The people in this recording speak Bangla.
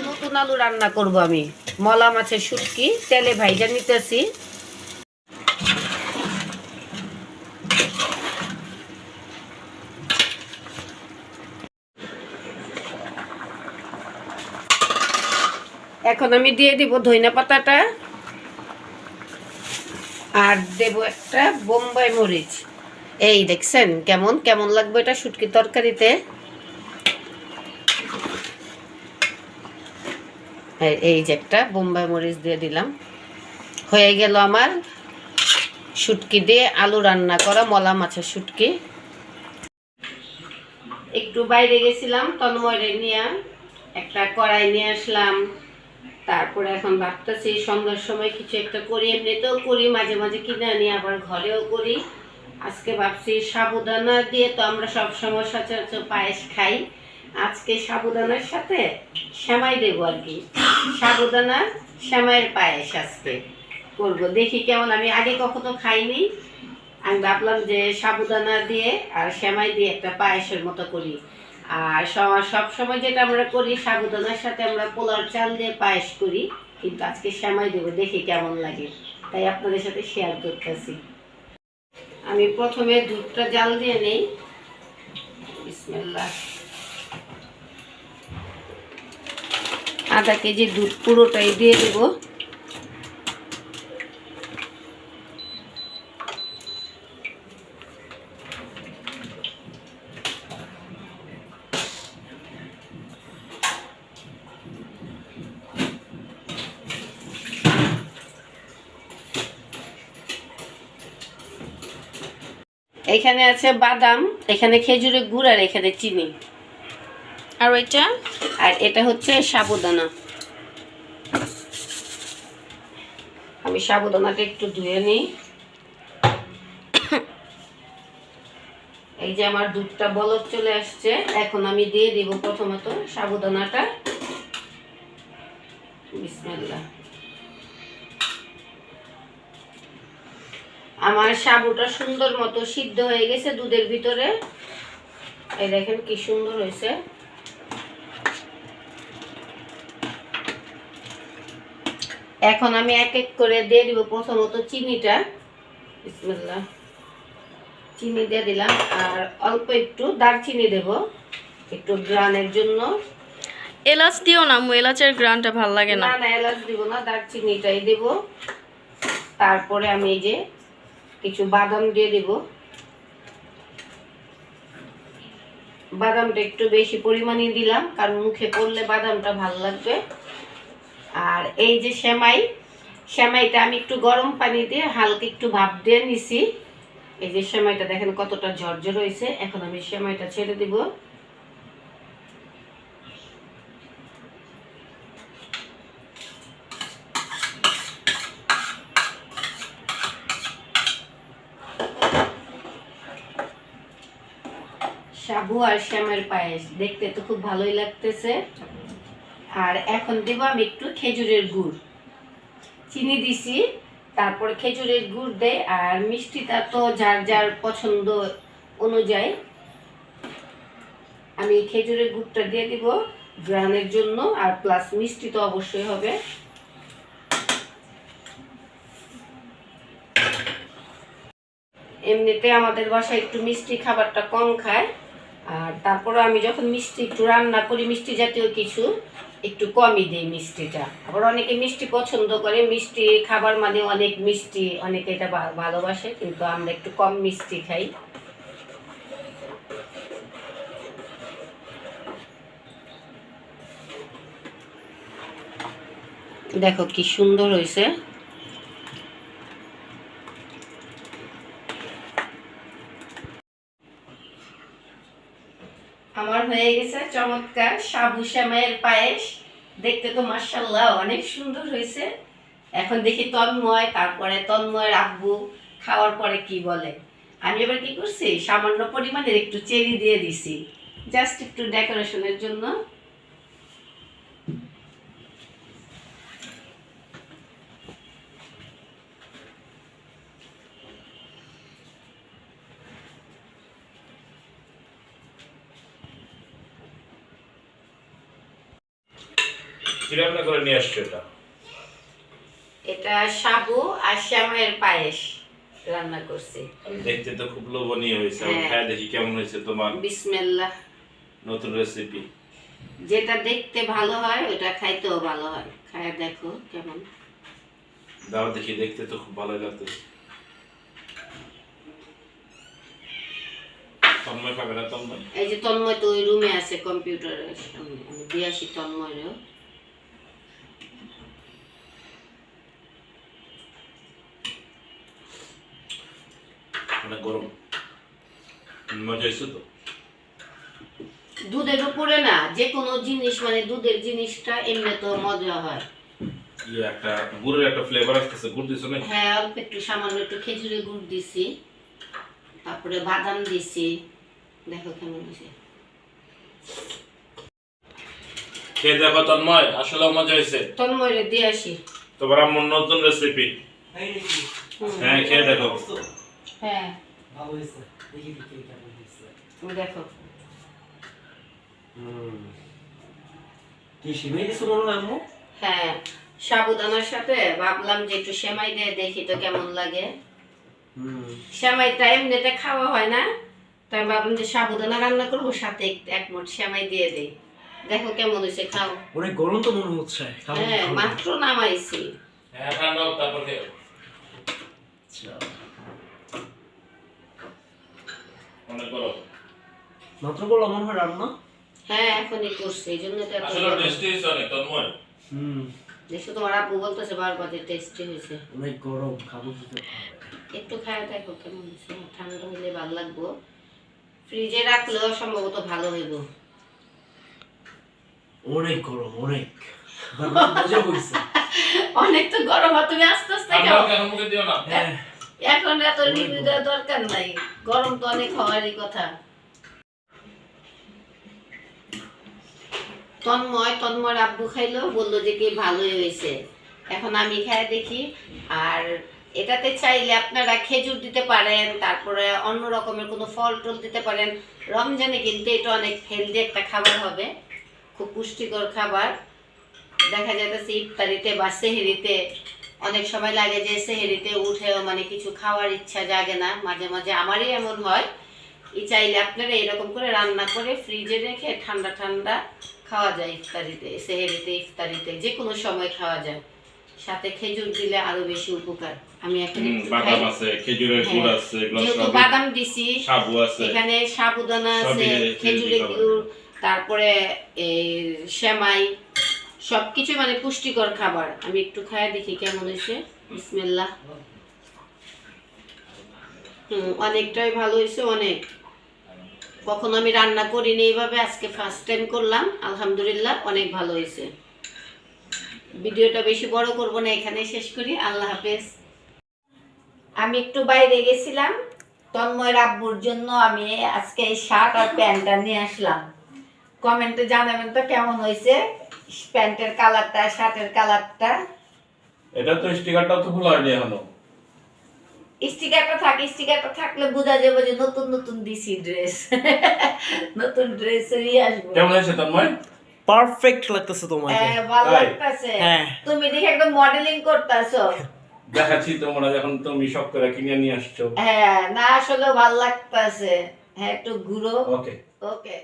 নতুন আলু রান্না করব আমি। মলা মাছের শুটকি তেলে ভাইজা নিতেছি। এখন আমি দিয়ে দিব ধনিয়া পাতাটা, আর দেব একটা বোম্বাই মরিচ। এই দেখছেন কেমন কেমন লাগবে এটা শুটকি তরকারিতে। এই যে একটা বোম্বাই মরিচ দিয়ে দিলাম। হয়ে গেল আমার শুটকি দিয়ে আলু রান্না করা মলা মাছের শুটকি। একটু বাইরে গেছিলাম তন্ময়রে নিয়ে, একটা কড়াই নিয়ে আসলাম। তারপরে এখন ভাবতেছি সন্ধ্যার সময় কিছু একটা করি, এমনিতেও করি মাঝে মাঝে কিনে আনি, আবার ঘরেও করি। আজকে ভাবছি সাবুদানা দিয়ে তো আমরা সবসময় সচরাচর পায়েস খাই, আজকে সাবুদানার সাথে সেমাই দেবো আর কি। সাবুদানা সেমাইয়ের পায়েস আজকে করবো, দেখি কেমন। আমি আগে কখনো খাইনি, আমি ভাবলাম যে সাবুদানা দিয়ে আর সেমাই দিয়ে একটা পায়েসের মতো করি। আর সব সময় যেটা আমরা করি সাবুদানার সাথে আমরা পোলার চাল দিয়ে পায়েস করি, কিন্তু আজকে সেমাই দেবো, দেখি কেমন লাগে, তাই আপনাদের সাথে শেয়ার করতেছি। আমি প্রথমে দুধটা জাল দিয়ে নেই। বিসমিল্লাহ। আধা কেজি দুধ পুরোটাই দিয়ে দেবো। এখানে আছে বাদাম, এখানে খেজুরের গুড়, আর এখানে চিনি, আর ওইটা, আর এটা হচ্ছে সাবুদানা। আমি সাবুদানাটা একটু ধুয়ে নিই। এই যে আমার দুধটা বলক চলে আসছে, এখন আমি দিয়ে দিব প্রথমত সাবুদানাটা। বিসমিল্লাহ। আমার সাবুটা সুন্দর মতো সিদ্ধ হয়ে গেছে দুধের ভিতরে, এই দেখেন কি সুন্দর হয়েছে। এখন আমি এক এক করে দিয়ে দিব প্রথমত চিনিটা। বিসমিল্লাহ। চিনি দিয়ে দিলাম, আর অল্প একটু দারচিনি দেব একটু গ্রানের জন্য। এলাচ দিও না, এলাচের গ্রানটা ভালো লাগে না। না এলাচ দিব না, দারচিনিটাই দেব। তারপরে আমি এই যে কিছু বাদাম দিয়ে দিব, বাদামটা একটু বেশি পরিমাণে দিলাম কারণ মুখে পড়লে বাদামটা ভালো লাগবে। আর এই যে সেমাইটা আমি একটু গরম পানি দিয়ে হালকা একটু ভাপ দিয়ে নিছি। এই যে সেমাইটা দেখেন কতটা ঝরঝর হয়েছে। এখন আমি সেমাইটা ছেড়ে দিব। সাবু আর সেমাইয়ের পায়েস দেখতে তো খুব ভালোই লাগতেছে। আর এখন দেব আমি একটু খেজুরের গুড়, চিনি দিছি, তারপর খেজুরের গুড় দেয়। আর মিষ্টিটা তো যার যার পছন্দ অনুযায়ী আমি খেজুরের গুড়টা দিয়ে দিব গ্রানের জন্য, আর প্লাস মিষ্টি তো অবশ্যই হবে। এমনিতে আমাদের বাসায় একটু মিষ্টি খাবারটা কম খায়, আর তারপরে আমি যখন মিষ্টি একটু রান্না করি মিষ্টি জাতীয় কিছু একটু কমই দিই মিষ্টিটা। আবার অনেকে মিষ্টি পছন্দ করে, মিষ্টি খাবার মানে অনেক মিষ্টি, অনেকে এটা ভালোবাসে, কিন্তু আমরা একটু কম মিষ্টি খাই। দেখো কি সুন্দর হয়েছে। আমার হয়ে গেছে চমৎকার সাবু সেমাইয়ের পায়েস, দেখতে তো মাশাআল্লাহ অনেক সুন্দর হয়েছে। এখন দেখি তন্ময়, তারপরে তন্ময়ের আব্বু খাওয়ার পরে কি বলে। আমি এবার কি করছি, সামান্য পরিমাণের একটু চেরি দিয়ে দিছি, জাস্ট একটু ডেকোরেশনের জন্য। কি রান্না করে নিয়ে আসছো এটা? এটা সাবু আর শ্যামের পায়েস রান্না করছি। দেখতে তো খুব লোভনীয় হয়েছে। আমি হ্যাঁ। খাই দেখি কেমন হয়েছে তোমার বিসমিল্লাহ। নতুন রেসিপি। যেটা দেখতে ভালো হয় ওটা খাইতেও ভালো হয়, খায় দেখো কেমন। দাও দেখি, দেখতে তো খুব ভালো লাগতেছে। তন্ময় খাবে না? তন্ময় এই যে তন্ময় তো ওই রুমে আছে কম্পিউটারের সামনে, আমি দিয়ে আসি তন্ময়েরও। অনেক গরম, মজা হয়েছে তো। দুধের উপরে না যে কোনো জিনিস, মানে দুধের জিনিসটা এমনি তো মজা হয়। ইয়ে একটা গুড়ের একটা ফ্লেভার আসতেছে। গুড় দিছো না? হ্যাঁ, অল্প একটু সামান্য একটু খেজুরের গুড় দিছি, তারপরে বাদাম দিছি। দেখো কেমন হয়েছে। খেয়ে দেখো তন্ময়, আসলে মজা হয়েছে। তন্ময়রে দিয়ে আসি। তোমার আম্মুর নতুন রেসিপি। হ্যাঁ, খেয়ে দেখো। হ্যাঁ, ভালো হয়েছে। দেখি দেখি কেমন হয়েছে। তুমি দেখো। কি সিমাই দিছো মনে হয় আম্মু? হ্যাঁ, সাবুদানার সাথে ভাবলাম যে একটু সেমাই দিয়ে দেখি তো কেমন লাগে। সেমাইটা এমনিতে খাওয়া হয় না, তাই ভাবলাম যে সাবুদানা রান্না করবো, সাথে এক মুঠ সেমাই দিয়ে দেই। দেখো কেমন হয়েছে, খাও। অনেক গরম তো মনে হচ্ছে। খাবার হ্যাঁ, গরম। মাত্র নামাইছি। হ্যাঁ, ঠান্ডা হোক তারপর খেয়ে। আচ্ছা। অনেক গরম। মাত্র বললো মনে হয় রান্না। হ্যাঁ, এখনই করছি, এই জন্য তো এত আসলে গরম। টেস্টি হয়েছে অনেক তন্ময়। দেখছো তোমার আব্বু বলতেছে বারবার যে টেস্টি হয়েছে। অনেক গরম, খাবো কি করে? একটু খায় দেখো কেমন হয়েছে। ঠান্ডা হলে ভালো লাগবো, ফ্রিজে রাখলেও সম্ভবত ভালো হইব। অনেক গরম, অনেক। মজা হয়েছে। অনেক তো গরম, আর তুমি আস্তে আস্তে ঠান্ডা খাও। হোক, এখন মুখে দিও না। হ্যাঁ। এখন এত রিভিউ দেওয়ার দরকার নাই, গরম তো অনেক হওয়ারই কথা। তন্ময়ের আব্বু খাইলো, বললো যে কি ভালোই হয়েছে। এখন আমি খাই দেখি। আর এটাতে চাইলে আপনারা খেজুর দিতে পারেন, তারপরে অন্য রকমের কোনো ফল টল দিতে পারেন। রমজানে কিন্তু এটা অনেক হেলদি একটা খাবার হবে, খুব পুষ্টিকর খাবার। দেখা যাচ্ছে ইফতারিতে বা সেহরিতে অনেক সময় লাগে যে সেহরিতে উঠেও মানে কিছু খাওয়ার ইচ্ছা জাগে না, মাঝে মাঝে আমারই এমন হয়। চাইলে আপনারা এরকম করে রান্না করে ফ্রিজে রেখে ঠান্ডা ঠান্ডা খাওয়া যায় ইফতারিতে, সেহরিতে, ইফতারিতে যে কোনো সময় খাওয়া যায়। সাথে খেজুর দিলে আরো বেশি উপকার। আমি এখন একটু খাই। বাদাম আছে, খেজুরের গুড় হ্যাঁ, আছে, এগুলো যেহেতু সবই। বাদাম দিছি, সাবু আছে। এখানে সাবুদানা আছে, সবই খেজুরের খাবার। গুড়, তারপরে এই সেমাই, সবকিছু মানে পুষ্টিকর খাবার। আমি একটু খাই দেখি কেমন হয়েছে। বিসমিল্লাহ। অনেকটাই ভালো হয়েছে, অনেক। কখনো আমি রান্না করিনি এইভাবে, আজকে ফার্স্ট টাইম করলাম। আলহামদুলিল্লাহ, অনেক ভালো হয়েছে। ভিডিওটা বেশি বড় করব না, এখানে শেষ করি। আল্লাহ হাফেজ। আমি একটু বাইরে গেছিলাম, তন্ময়ের আব্বুর জন্য আমি আজকে এই শার্ট আর প্যান্টটা নিয়ে আসলাম। কমেন্টে জানাবেন তো কেমন হয়েছে প্যান্টের কালারটা, শার্টের কালারটা। এটা তো স্টিকারটাও তো খোলা হয়নি এখনো। স্টিকারটা থাকলে বোঝা যাবে যে নতুন নতুন দিছি ড্রেস। নতুন ড্রেস নিয়ে আসবো। কেমন হয়েছে তন্ময়? পারফেক্ট লাগতেছে তোমাকে। হ্যাঁ, ভালো তাই? লাগতেছে। হ্যাঁ। তুমি দেখে একদম মডেলিং করতেছো। দেখাচ্ছি তোমরা যখন তুমি শখ করে কিনে নিয়ে আসছো। হ্যাঁ, না আসলে ভালো লাগতেছে। হ্যাঁ, একটু ঘুরো। ওকে। ওকে।